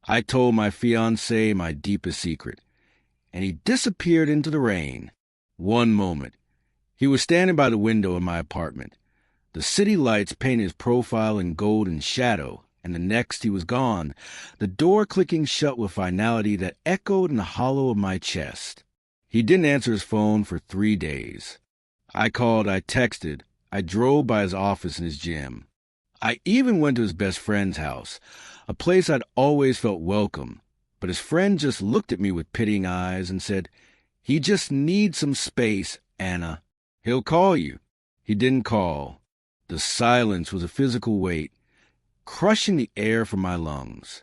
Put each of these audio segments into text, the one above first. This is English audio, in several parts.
I told my fiancé my deepest secret, and he disappeared into the rain. One moment, he was standing by the window of my apartment. The city lights painted his profile in gold and shadow, and the next he was gone, the door clicking shut with finality that echoed in the hollow of my chest. He didn't answer his phone for 3 days. I called, I texted, I drove by his office and his gym. I even went to his best friend's house, a place I'd always felt welcome, but his friend just looked at me with pitying eyes and said, "He just needs some space, Anna. He'll call you." He didn't call. The silence was a physical weight, crushing the air from my lungs.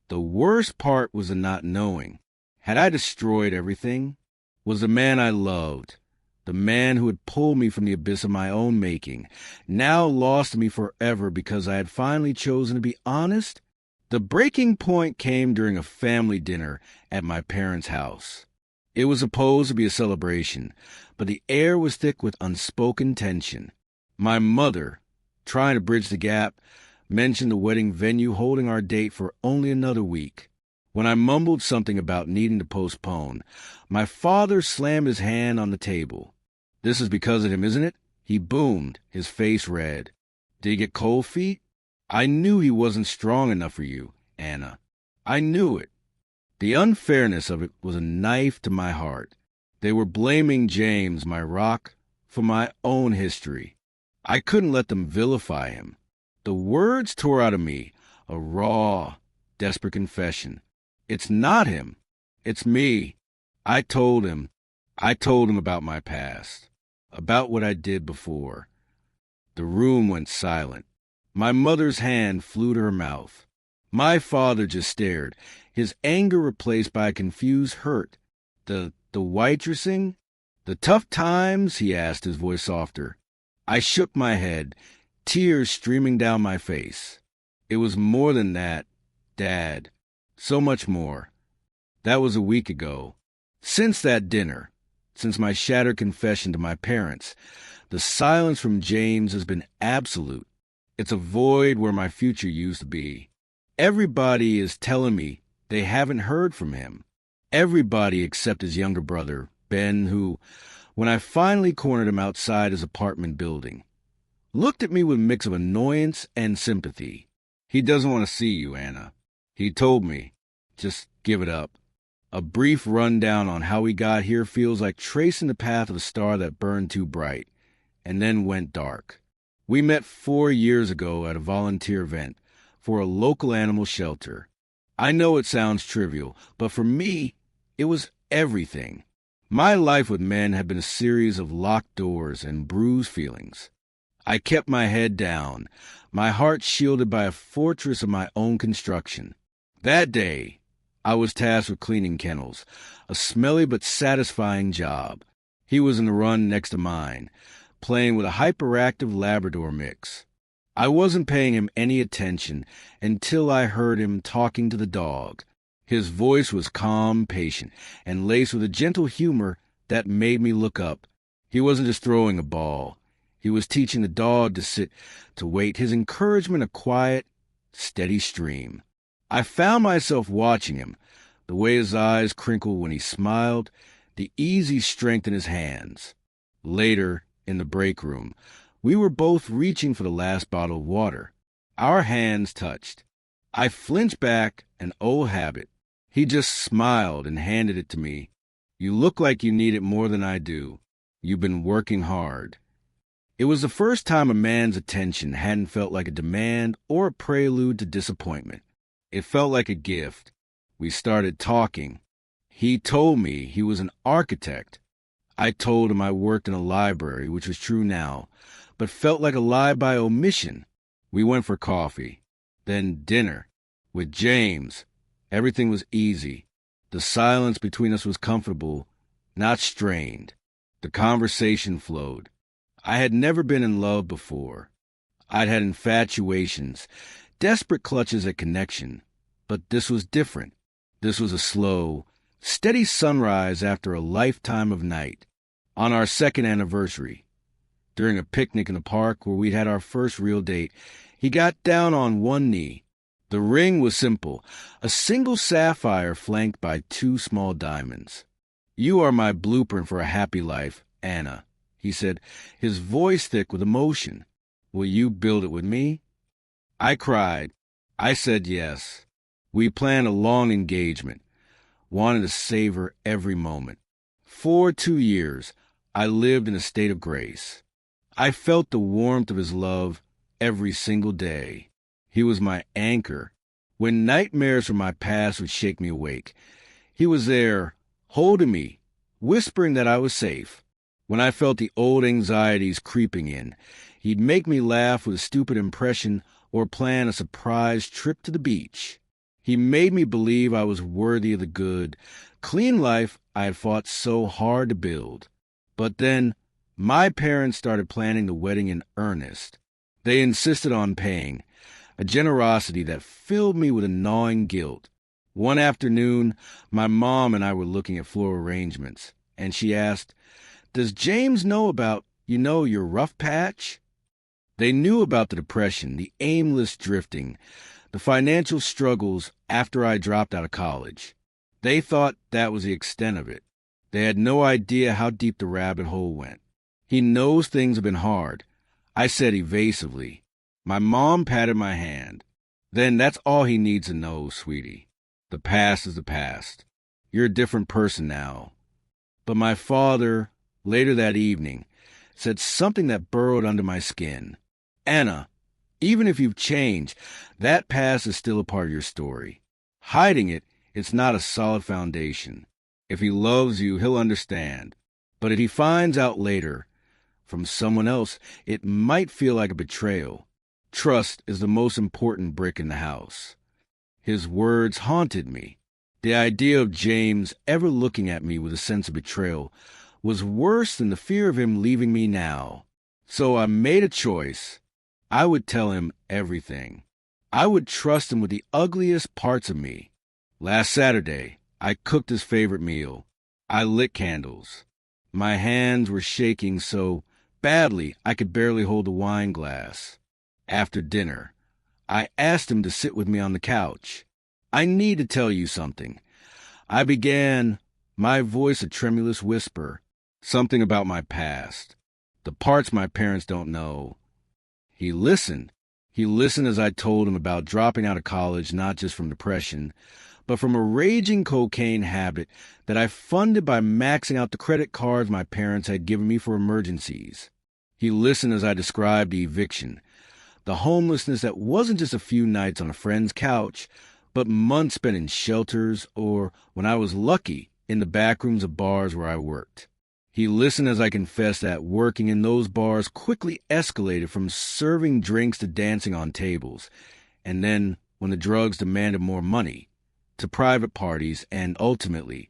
The worst part was the not knowing. Had I destroyed everything? Was the man I loved, the man who had pulled me from the abyss of my own making, now lost to me forever because I had finally chosen to be honest? The breaking point came during a family dinner at my parents' house. It was supposed to be a celebration, but the air was thick with unspoken tension. My mother, trying to bridge the gap, mentioned the wedding venue holding our date for only another week. When I mumbled something about needing to postpone, my father slammed his hand on the table. "This is because of him, isn't it?" He boomed, his face red. "Did he get cold feet? I knew he wasn't strong enough for you, Anna. I knew it." The unfairness of it was a knife to my heart. They were blaming James, my rock, for my own history. I couldn't let them vilify him. The words tore out of me, a raw, desperate confession. "It's not him. It's me." I told him about my past, about what I did before. The room went silent. My mother's hand flew to her mouth. My father just stared, his anger replaced by a confused hurt. The waitressing? "The tough times?" he asked, his voice softer. I shook my head, tears streaming down my face. "It was more than that, Dad. So much more. That was a week ago. Since that dinner, since my shattered confession to my parents, the silence from James has been absolute. It's a void where my future used to be. Everybody is telling me they haven't heard from him. Everybody except his younger brother, Ben, who, when I finally cornered him outside his apartment building, looked at me with a mix of annoyance and sympathy. He doesn't want to see you, Anna. He told me, just give it up. A brief rundown on how we got here feels like tracing the path of a star that burned too bright and then went dark. We met 4 years ago at a volunteer event for a local animal shelter. I know it sounds trivial, but for me, it was everything. My life with men had been a series of locked doors and bruised feelings. I kept my head down, my heart shielded by a fortress of my own construction. That day, I was tasked with cleaning kennels, a smelly but satisfying job. He was in the run next to mine, playing with a hyperactive Labrador mix. I wasn't paying him any attention until I heard him talking to the dog. His voice was calm, patient, and laced with a gentle humor that made me look up. He wasn't just throwing a ball. He was teaching the dog to sit, to wait, his encouragement a quiet, steady stream. I found myself watching him, the way his eyes crinkled when he smiled, the easy strength in his hands. Later, in the break room, we were both reaching for the last bottle of water. Our hands touched. I flinched back, an old habit. He just smiled and handed it to me. "You look like you need it more than I do. You've been working hard." It was the first time a man's attention hadn't felt like a demand or a prelude to disappointment. It felt like a gift. We started talking. He told me he was an architect. I told him I worked in a library, which was true now, but felt like a lie by omission. We went for coffee, then dinner. With James, everything was easy. The silence between us was comfortable, not strained. The conversation flowed. I had never been in love before. I'd had infatuations, desperate clutches at connection, but this was different. This was a slow, steady sunrise after a lifetime of night. On our second anniversary, during a picnic in the park where we'd had our first real date, he got down on one knee, The ring was simple, a single sapphire flanked by 2 small diamonds. "You are my blueprint for a happy life, Anna," he said, his voice thick with emotion. "Will you build it with me?" I cried. I said yes. We planned a long engagement, wanted to savor every moment. For 2 years, I lived in a state of grace. I felt the warmth of his love every single day. He was my anchor. When nightmares from my past would shake me awake, he was there, holding me, whispering that I was safe. When I felt the old anxieties creeping in, he'd make me laugh with a stupid impression or plan a surprise trip to the beach. He made me believe I was worthy of the good, clean life I had fought so hard to build. But then, my parents started planning the wedding in earnest. They insisted on paying, a generosity that filled me with a gnawing guilt. One afternoon, my mom and I were looking at floral arrangements, and she asked, "Does James know about, your rough patch?" They knew about the depression, the aimless drifting, the financial struggles after I dropped out of college. They thought that was the extent of it. They had no idea how deep the rabbit hole went. "He knows things have been hard," I said evasively. My mom patted my hand. "Then that's all he needs to know, sweetie. The past is the past. You're a different person now." But my father, later that evening, said something that burrowed under my skin. "Anna, even if you've changed, that past is still a part of your story. Hiding it, it's not a solid foundation. If he loves you, he'll understand. But if he finds out later, from someone else, it might feel like a betrayal. Trust is the most important brick in the house." His words haunted me. The idea of James ever looking at me with a sense of betrayal was worse than the fear of him leaving me now. So I made a choice. I would tell him everything. I would trust him with the ugliest parts of me. Last Saturday, I cooked his favorite meal. I lit candles. My hands were shaking so badly I could barely hold a wine glass. After dinner, I asked him to sit with me on the couch. "I need to tell you something." I began, my voice a tremulous whisper, something about my past, the parts my parents don't know. He listened. He listened as I told him about dropping out of college not just from depression, but from a raging cocaine habit that I funded by maxing out the credit cards my parents had given me for emergencies. He listened as I described the eviction, the homelessness that wasn't just a few nights on a friend's couch, but months spent in shelters or, when I was lucky, in the back rooms of bars where I worked. He listened as I confessed that working in those bars quickly escalated from serving drinks to dancing on tables, and then, when the drugs demanded more money, to private parties and, ultimately,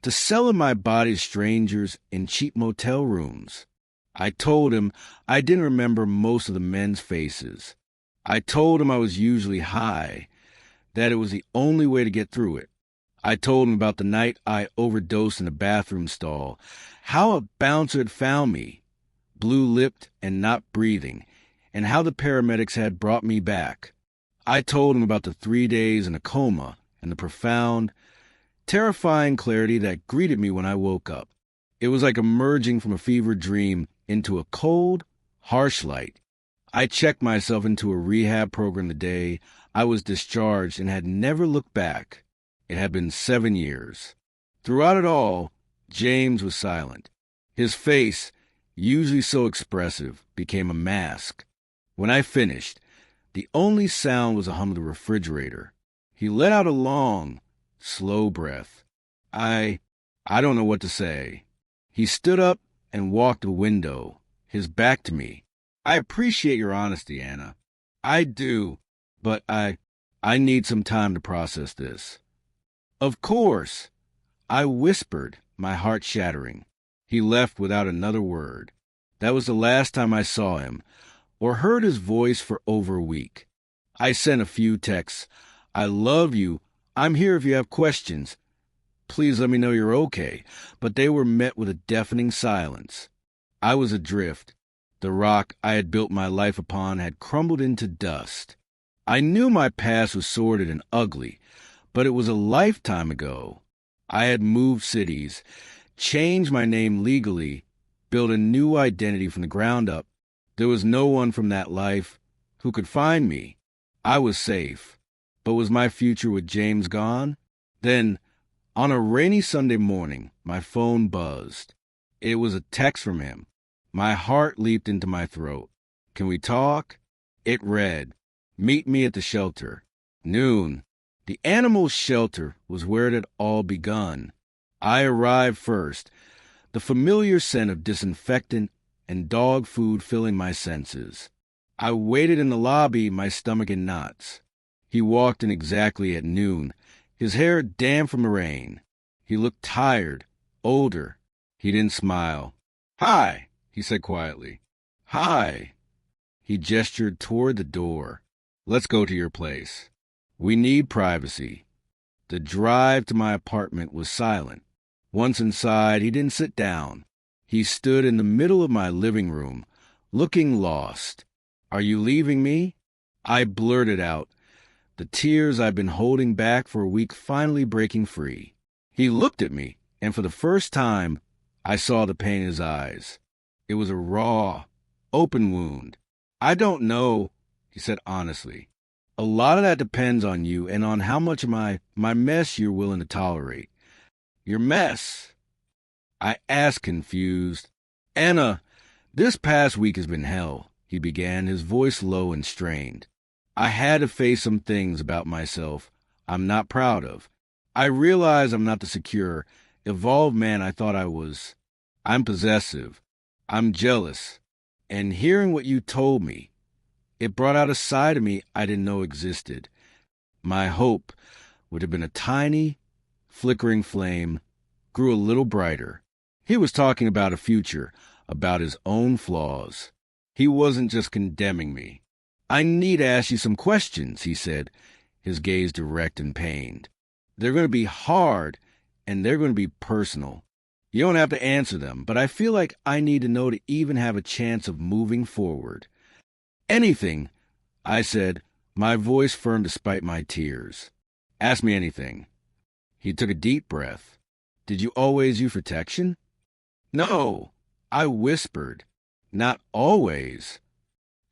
to selling my body to strangers in cheap motel rooms. I told him I didn't remember most of the men's faces. I told him I was usually high, that it was the only way to get through it. I told him about the night I overdosed in a bathroom stall, how a bouncer had found me, blue-lipped and not breathing, and how the paramedics had brought me back. I told him about the 3 days in a coma and the profound, terrifying clarity that greeted me when I woke up. It was like emerging from a fever dream into a cold, harsh light. I checked myself into a rehab program the day I was discharged and had never looked back. It had been 7 years. Throughout it all, James was silent. His face, usually so expressive, became a mask. When I finished, the only sound was the hum of the refrigerator. He let out a long, slow breath. I don't know what to say. He stood up and walked to the window, his back to me. "I appreciate your honesty, Anna. I do, but I need some time to process this." "Of course," I whispered, my heart shattering. He left without another word. That was the last time I saw him, or heard his voice for over a week. I sent a few texts. "I love you. I'm here if you have questions. Please let me know you're okay." But they were met with a deafening silence. I was adrift. The rock I had built my life upon had crumbled into dust. I knew my past was sordid and ugly, but it was a lifetime ago. I had moved cities, changed my name legally, built a new identity from the ground up. There was no one from that life who could find me. I was safe. But was my future with James gone? Then, on a rainy Sunday morning, my phone buzzed. It was a text from him. My heart leaped into my throat. "Can we talk?" It read, "Meet me at the shelter. Noon." The animal shelter was where it had all begun. I arrived first, the familiar scent of disinfectant and dog food filling my senses. I waited in the lobby, my stomach in knots. He walked in exactly at noon, his hair damp from the rain. He looked tired, older. He didn't smile. "Hi," he said quietly. "Hi." He gestured toward the door. "Let's go to your place. We need privacy." The drive to my apartment was silent. Once inside, he didn't sit down. He stood in the middle of my living room, looking lost. "Are you leaving me?" I blurted out, the tears I'd been holding back for a week finally breaking free. He looked at me, and for the first time, I saw the pain in his eyes. It was a raw, open wound. "I don't know," he said honestly. "A lot of that depends on you and on how much of my mess you're willing to tolerate." "Your mess?" I asked, confused. "Anna, this past week has been hell," he began, his voice low and strained. "I had to face some things about myself I'm not proud of. I realize I'm not the secure, evolved man I thought I was. I'm possessive. I'm jealous. And hearing what you told me, it brought out a side of me I didn't know existed. My hope would have been a tiny, flickering flame, grew a little brighter." He was talking about a future, about his own flaws. He wasn't just condemning me. "I need to ask you some questions," he said, his gaze direct and pained. "They're going to be hard, and they're going to be personal. You don't have to answer them, but I feel like I need to know to even have a chance of moving forward." "Anything," I said, my voice firm despite my tears. "Ask me anything." He took a deep breath. "Did you always use protection?" "No," I whispered. "Not always."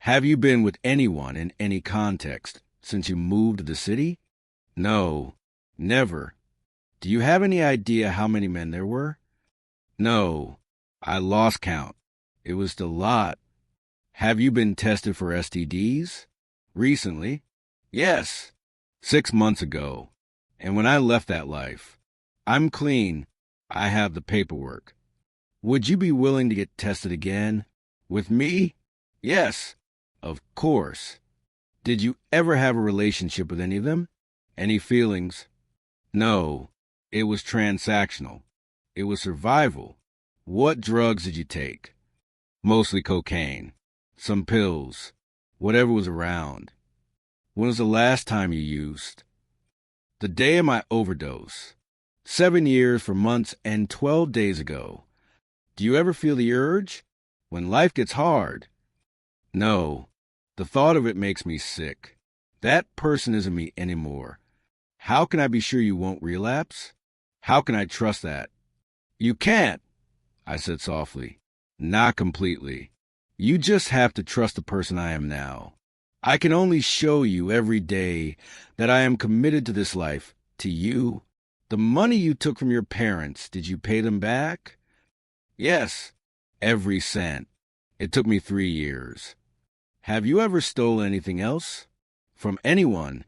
"Have you been with anyone in any context since you moved to the city?" "No, never." "Do you have any idea how many men there were?" "No, I lost count. It was a lot." "Have you been tested for STDs?" "Recently?" "Yes, 6 months ago. And when I left that life, I'm clean. I have the paperwork." "Would you be willing to get tested again?" "With me?" "Yes, of course." "Did you ever have a relationship with any of them? Any feelings?" "No, it was transactional. It was survival." "What drugs did you take?" "Mostly cocaine. Some pills. Whatever was around." "When was the last time you used?" "The day of my overdose. 7 years, for months, and 12 days ago." "Do you ever feel the urge? When life gets hard?" "No. The thought of it makes me sick. That person isn't me anymore. How can I be sure you won't relapse? How can I trust that?" "You can't," I said softly. "Not completely. You just have to trust the person I am now. I can only show you every day that I am committed to this life, to you. The money you took from your parents, did you pay them back?" "Yes, every cent. It took me 3 years." "Have you ever stolen anything else? From anyone?"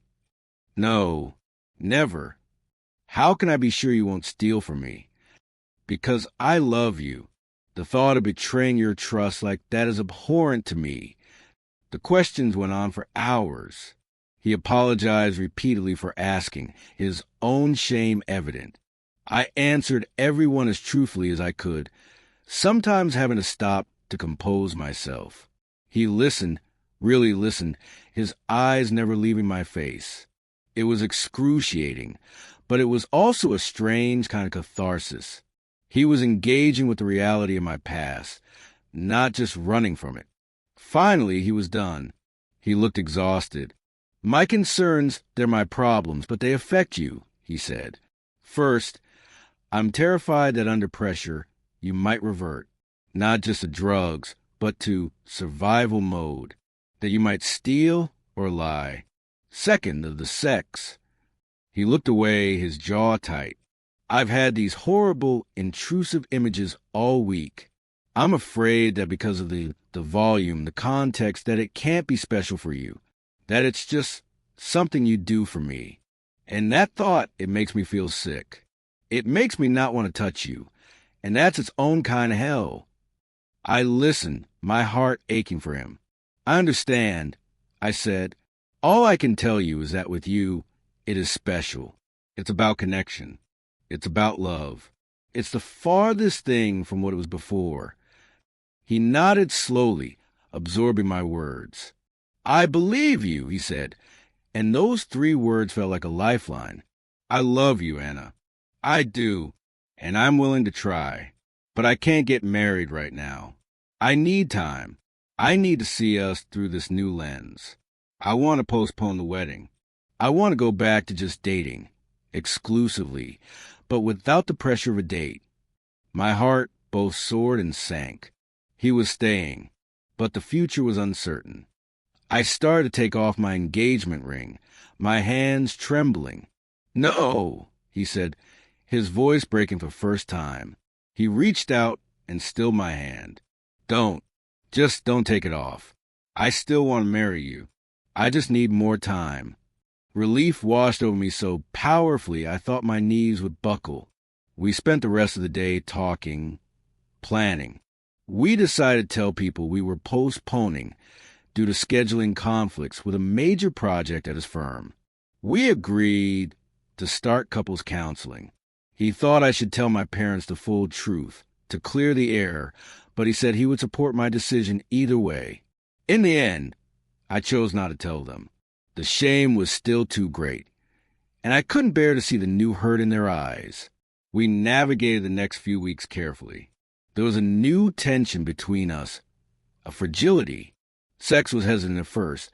"No, never." "How can I be sure you won't steal from me?" "Because I love you. The thought of betraying your trust like that is abhorrent to me." The questions went on for hours. He apologized repeatedly for asking, his own shame evident. I answered every one as truthfully as I could, sometimes having to stop to compose myself. He listened, really listened, his eyes never leaving my face. It was excruciating, but it was also a strange kind of catharsis. He was engaging with the reality of my past, not just running from it. Finally, he was done. He looked exhausted. My concerns, they're my problems, but they affect you, he said. First, I'm terrified that under pressure, you might revert, not just to drugs, but to survival mode, that you might steal or lie. Second, of the sex. He looked away, his jaw tight. I've had these horrible, intrusive images all week. I'm afraid that because of the volume, the context, that it can't be special for you, that it's just something you do for me. And that thought, it makes me feel sick. It makes me not want to touch you, and that's its own kind of hell. I listened, my heart aching for him. I understand, I said. All I can tell you is that with you, it is special. It's about connection. It's about love. It's the farthest thing from what it was before. He nodded slowly, absorbing my words. I believe you, he said, and those 3 words felt like a lifeline. I love you, Anna. I do, and I'm willing to try. But I can't get married right now. I need time. I need to see us through this new lens. I want to postpone the wedding. I want to go back to just dating, exclusively, but without the pressure of a date. My heart both soared and sank. He was staying, but the future was uncertain. I started to take off my engagement ring, my hands trembling. No, he said, his voice breaking for the first time. He reached out and stilled my hand. Just don't take it off. I still want to marry you. I just need more time. Relief washed over me so powerfully I thought my knees would buckle. We spent the rest of the day talking, planning. We decided to tell people we were postponing due to scheduling conflicts with a major project at his firm. We agreed to start couples counseling. He thought I should tell my parents the full truth, to clear the air, but he said he would support my decision either way. In the end, I chose not to tell them. The shame was still too great, and I couldn't bear to see the new hurt in their eyes. We navigated the next few weeks carefully. There was a new tension between us, a fragility. Sex was hesitant at first,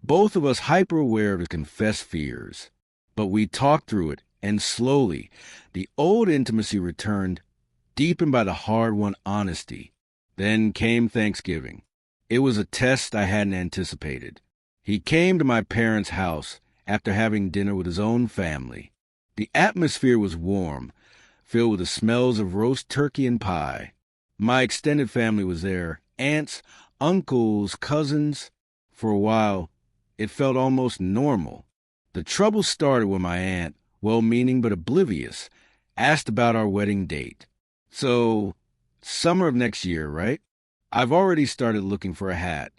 both of us hyper-aware of his confessed fears. But we talked through it, and slowly, the old intimacy returned, deepened by the hard-won honesty. Then came Thanksgiving. It was a test I hadn't anticipated. He came to my parents' house after having dinner with his own family. The atmosphere was warm, filled with the smells of roast turkey and pie. My extended family was there, aunts, uncles, cousins. For a while, it felt almost normal. The trouble started when my aunt, well-meaning but oblivious, asked about our wedding date. So, summer of next year, right? I've already started looking for a hat.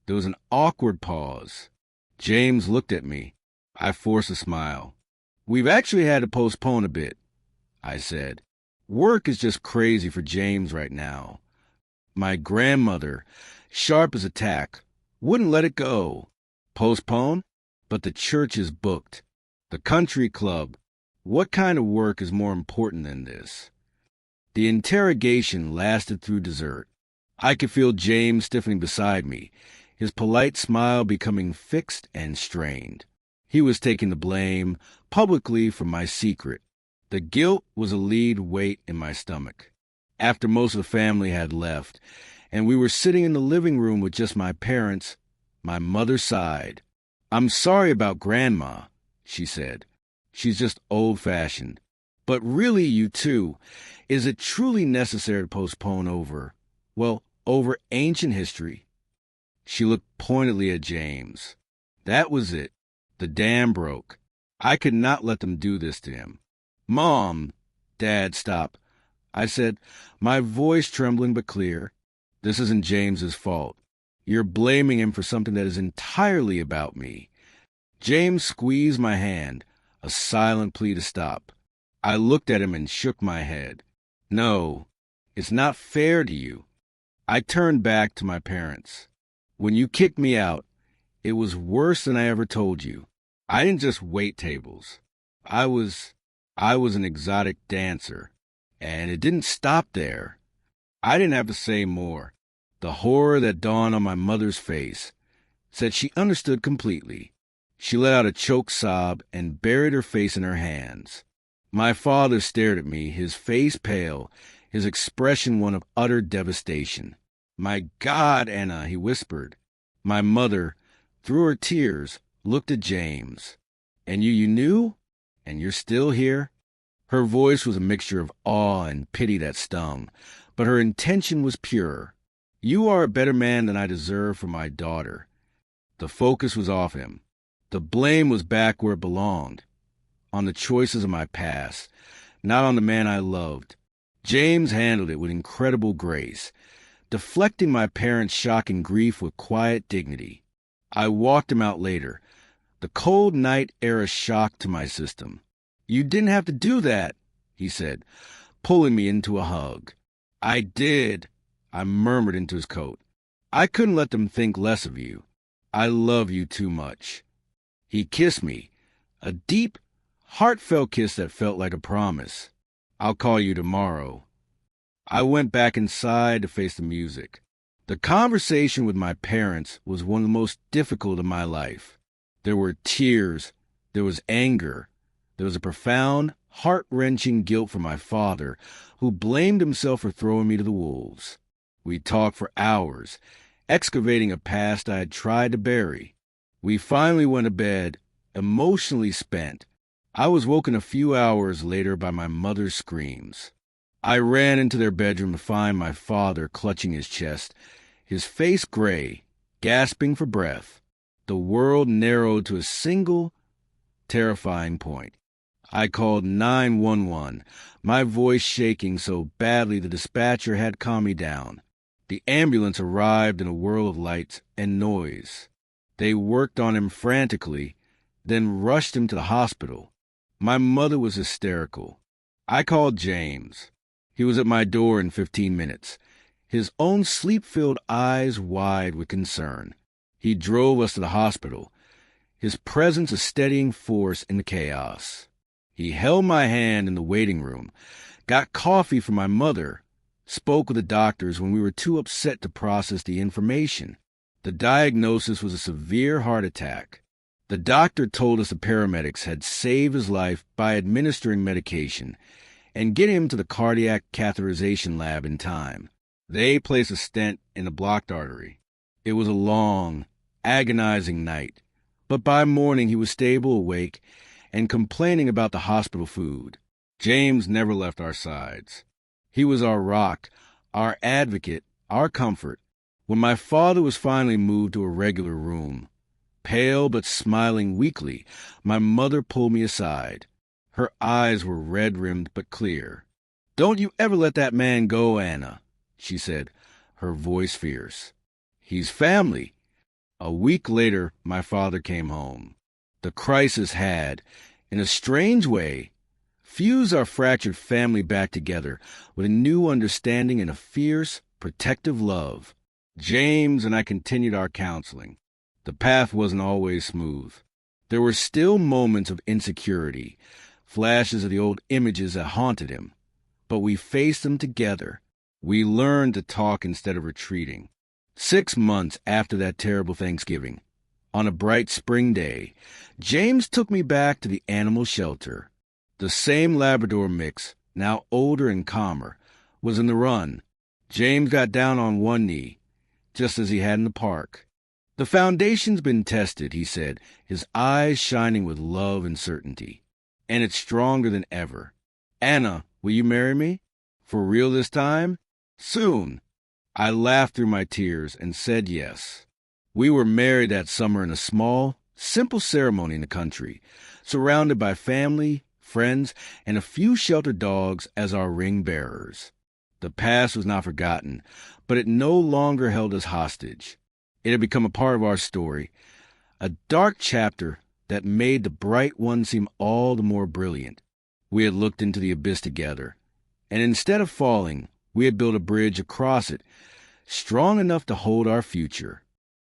There was an awkward pause. James looked at me. I forced a smile. We've actually had to postpone a bit, I said. Work is just crazy for James right now. My grandmother, sharp as a tack, wouldn't let it go. Postpone? But the church is booked. The country club. What kind of work is more important than this? The interrogation lasted through dessert. I could feel James stiffening beside me, his polite smile becoming fixed and strained. He was taking the blame, publicly, for my secret. The guilt was a lead weight in my stomach. After most of the family had left, and we were sitting in the living room with just my parents, my mother sighed. I'm sorry about Grandma, she said. She's just old-fashioned. But really, you too, is it truly necessary to postpone over ancient history? She looked pointedly at James. That was it. The dam broke. I could not let them do this to him. Mom, Dad, stop. I said, my voice trembling but clear. This isn't James's fault. You're blaming him for something that is entirely about me. James squeezed my hand, a silent plea to stop. I looked at him and shook my head. No, it's not fair to you. I turned back to my parents. When you kicked me out, it was worse than I ever told you. I didn't just wait tables. I was an exotic dancer. And it didn't stop there. I didn't have to say more. The horror that dawned on my mother's face said she understood completely. She let out a choked sob and buried her face in her hands. My father stared at me, his face pale, his expression one of utter devastation. "My God, Anna," he whispered. My mother, through her tears, looked at James. "And you knew? And you're still here?" Her voice was a mixture of awe and pity that stung, but her intention was pure. "You are a better man than I deserve for my daughter." The focus was off him. The blame was back where it belonged, on the choices of my past, not on the man I loved. James handled it with incredible grace, deflecting my parents' shocking grief with quiet dignity. I walked him out later, the cold night air a shock to my system. "You didn't have to do that," he said, pulling me into a hug. "I did," I murmured into his coat. "I couldn't let them think less of you. I love you too much." He kissed me, a deep, heartfelt kiss that felt like a promise. "I'll call you tomorrow." I went back inside to face the music. The conversation with my parents was one of the most difficult of my life. There were tears, there was anger, there was a profound, heart-wrenching guilt for my father, who blamed himself for throwing me to the wolves. We talked for hours, excavating a past I had tried to bury. We finally went to bed, emotionally spent. I was woken a few hours later by my mother's screams. I ran into their bedroom to find my father clutching his chest, his face gray, gasping for breath. The world narrowed to a single, terrifying point. I called 911, my voice shaking so badly the dispatcher had to calm me down. The ambulance arrived in a whirl of lights and noise. They worked on him frantically, then rushed him to the hospital. My mother was hysterical. I called James. He was at my door in 15 minutes, his own sleep-filled eyes wide with concern. He drove us to the hospital, his presence a steadying force in the chaos. He held my hand in the waiting room, got coffee for my mother, spoke with the doctors when we were too upset to process the information. The diagnosis was a severe heart attack. The doctor told us the paramedics had saved his life by administering medication and getting him to the cardiac catheterization lab in time. They placed a stent in a blocked artery. It was a long, agonizing night, but by morning he was stable, awake, and complaining about the hospital food. James never left our sides. He was our rock, our advocate, our comfort. When my father was finally moved to a regular room, pale but smiling weakly, my mother pulled me aside. Her eyes were red-rimmed but clear. "Don't you ever let that man go, Anna," she said, her voice fierce. "He's family." A week later, my father came home. The crisis had, in a strange way, fused our fractured family back together with a new understanding and a fierce, protective love. James and I continued our counseling. The path wasn't always smooth. There were still moments of insecurity, flashes of the old images that haunted him. But we faced them together. We learned to talk instead of retreating. 6 months after that terrible Thanksgiving, on a bright spring day, James took me back to the animal shelter. The same Labrador mix, now older and calmer, was in the run. James got down on one knee, just as he had in the park. "The foundation's been tested," he said, his eyes shining with love and certainty. "And it's stronger than ever. Anna, will you marry me? For real this time? Soon." I laughed through my tears and said yes. We were married that summer in a small, simple ceremony in the country, surrounded by family, friends, and a few sheltered dogs as our ring bearers. The past was not forgotten, but it no longer held us hostage. It had become a part of our story, a dark chapter that made the bright one seem all the more brilliant. We had looked into the abyss together, and instead of falling, we had built a bridge across it, strong enough to hold our future.